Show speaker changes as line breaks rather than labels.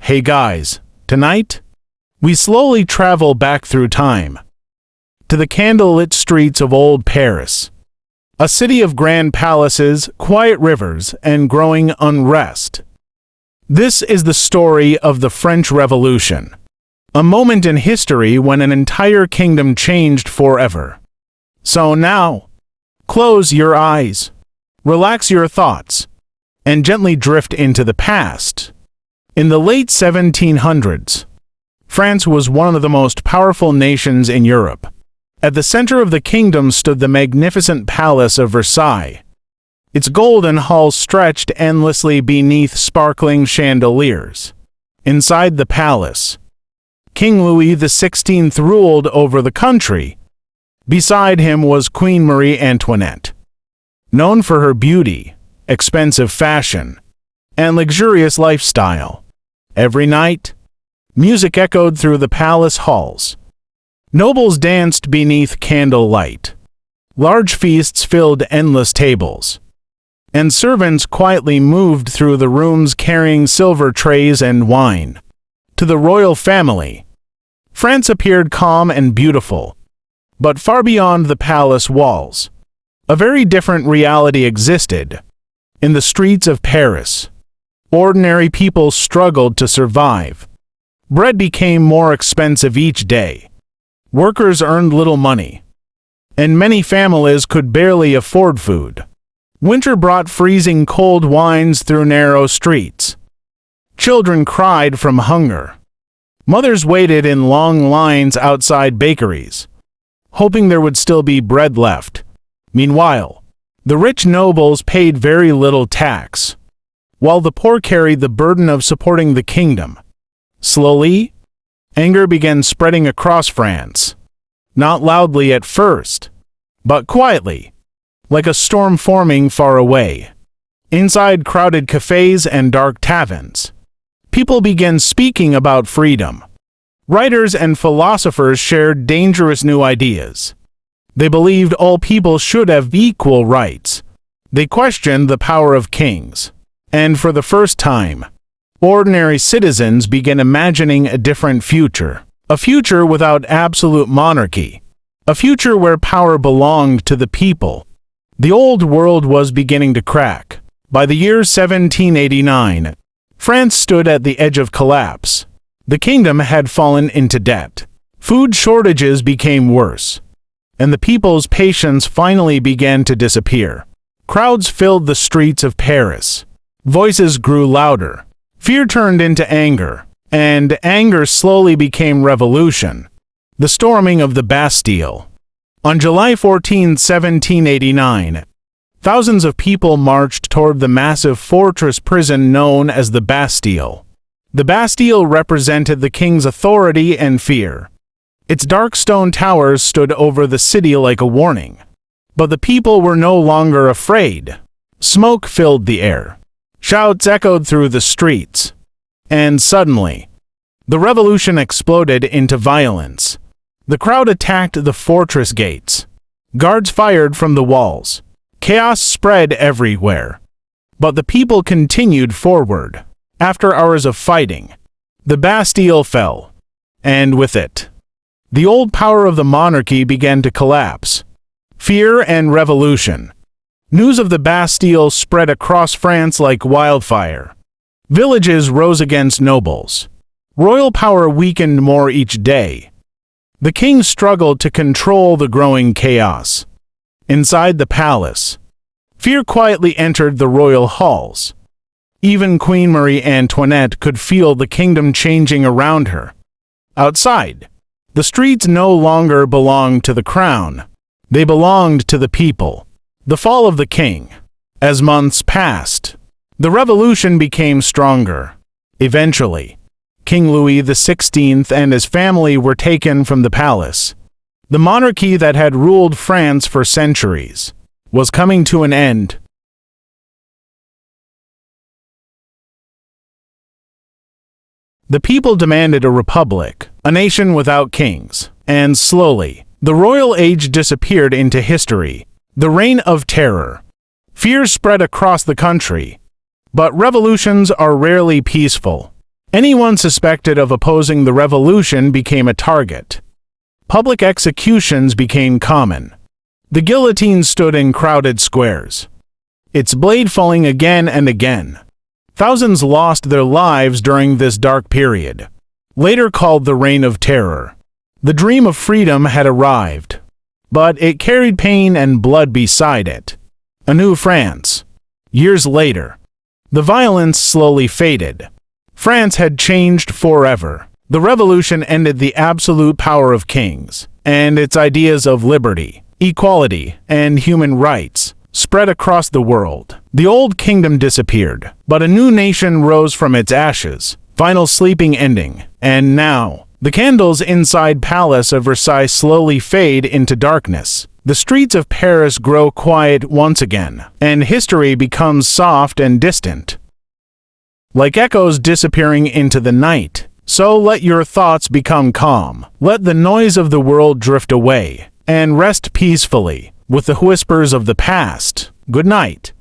Hey guys, tonight, we slowly travel back through time to the candlelit streets of old Paris, a city of grand palaces, quiet rivers, and growing unrest. This is the story of the French Revolution, a moment in history when an entire kingdom changed forever. So now, close your eyes, relax your thoughts, and gently drift into the past. In the late 1700s, France was one of the most powerful nations in Europe. At the center of the kingdom stood the magnificent Palace of Versailles. Its golden halls stretched endlessly beneath sparkling chandeliers. Inside the palace, King Louis XVI ruled over the country. Beside him was Queen Marie Antoinette, known for her beauty, expensive fashion, and luxurious lifestyle. Every night, music echoed through the palace halls. Nobles danced beneath candlelight. Large feasts filled endless tables, and servants quietly moved through the rooms carrying silver trays and wine. To the royal family, France appeared calm and beautiful. But far beyond the palace walls, a very different reality existed. In the streets of Paris, ordinary people struggled to survive. Bread became more expensive each day. Workers earned little money, and many families could barely afford food. Winter brought freezing cold winds through narrow streets. Children cried from hunger. Mothers waited in long lines outside bakeries, hoping there would still be bread left. Meanwhile, the rich nobles paid very little tax, while the poor carried the burden of supporting the kingdom. Slowly, anger began spreading across France, not loudly at first, but quietly, like a storm forming far away. Inside crowded cafes and dark taverns, people began speaking about freedom. Writers and philosophers shared dangerous new ideas. They believed all people should have equal rights. They questioned the power of kings. And for the first time, ordinary citizens began imagining a different future. A future without absolute monarchy. A future where power belonged to the people. The old world was beginning to crack. By the year 1789, France stood at the edge of collapse. The kingdom had fallen into debt. Food shortages became worse, and the people's patience finally began to disappear. Crowds filled the streets of Paris. Voices grew louder. Fear turned into anger, and anger slowly became revolution. The storming of the Bastille. On July 14, 1789, thousands of people marched toward the massive fortress prison known as the Bastille. The Bastille represented the king's authority and fear. Its dark stone towers stood over the city like a warning. But the people were no longer afraid. Smoke filled the air. Shouts echoed through the streets. And suddenly, the revolution exploded into violence. The crowd attacked the fortress gates. Guards fired from the walls. Chaos spread everywhere. But the people continued forward. After hours of fighting, the Bastille fell. And with it, the old power of the monarchy began to collapse. Fear and revolution. News of the Bastille spread across France like wildfire. Villages rose against nobles. Royal power weakened more each day. The king struggled to control the growing chaos. Inside the palace, fear quietly entered the royal halls. Even Queen Marie Antoinette could feel the kingdom changing around her. Outside, the streets no longer belonged to the crown. They belonged to the people. The fall of the king. As months passed, the revolution became stronger. Eventually, King Louis XVI and his family were taken from the palace. The monarchy that had ruled France for centuries was coming to an end. The people demanded a republic, a nation without kings, and slowly, the royal age disappeared into history. The Reign of Terror. Fear spread across the country. But revolutions are rarely peaceful. Anyone suspected of opposing the revolution became a target. Public executions became common. The guillotine stood in crowded squares, its blade falling again and again. Thousands lost their lives during this dark period, later called the Reign of Terror. The dream of freedom had arrived, but it carried pain and blood beside it. A new France. Years later, the violence slowly faded. France had changed forever. The revolution ended the absolute power of kings, and its ideas of liberty, equality, and human rights spread across the world. The old kingdom disappeared, but a new nation rose from its ashes, final sleeping ending, and now, the candles inside Palace of Versailles slowly fade into darkness. The streets of Paris grow quiet once again, and history becomes soft and distant. Like echoes disappearing into the night, so let your thoughts become calm. Let the noise of the world drift away, and rest peacefully with the whispers of the past. Good night.